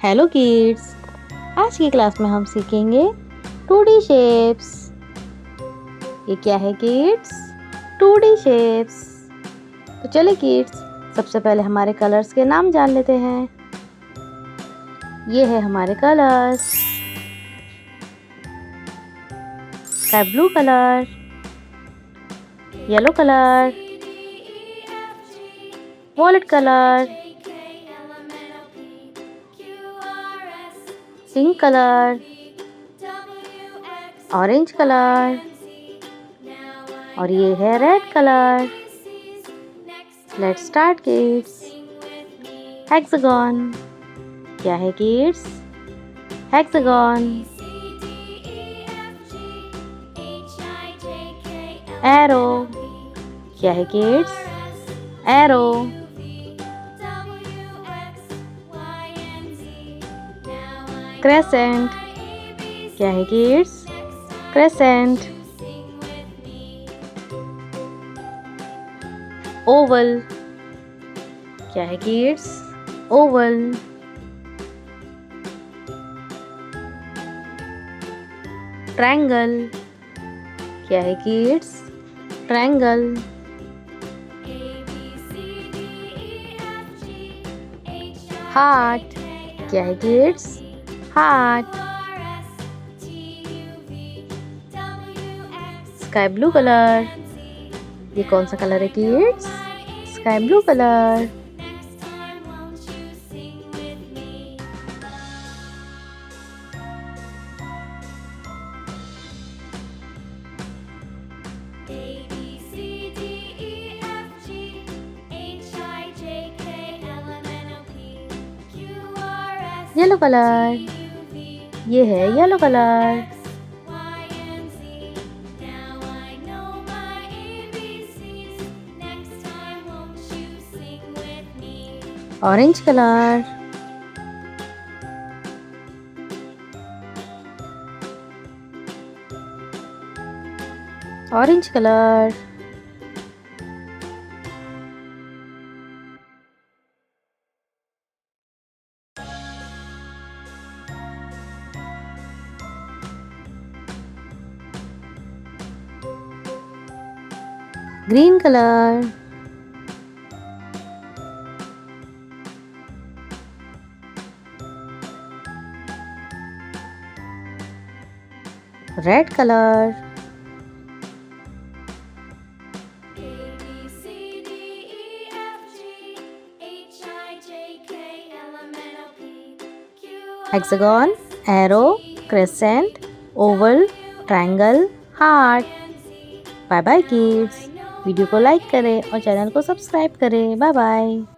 Hello kids, आज की class में हम सीखेंगे 2D शेप्स। ये क्या है किड्स? 2D shapes. तो चले किड्स, सबसे पहले हमारे कलर्स के नाम जान लेते हैं। ये है हमारे colours. Sky blue colour, yellow colour, violet colour, pink colour, orange colour और ये है red colour. Let's start kids. Hexagon, क्या है किड्स? हेक्सागन। एरो, क्या है किड्स? एरो। क्रेसेंट, क्या है किड्स? क्रेसेंट। ओवल, क्या है किड्स? ओवल। ट्रायंगल, क्या है किड्स? ट्रायंगल। हार्ट, क्या है kids? Heart. Sky blue colour, ये कौन सा कलर है kids? Sky blue colour. Yellow colour, ये है yellow colour. Orange colour, orange colour. Green colour, red colour, hexagon, arrow, crescent, oval, triangle, heart. Bye bye kids. Video को like करें और channel को सब्सक्राइब करें। Bye bye.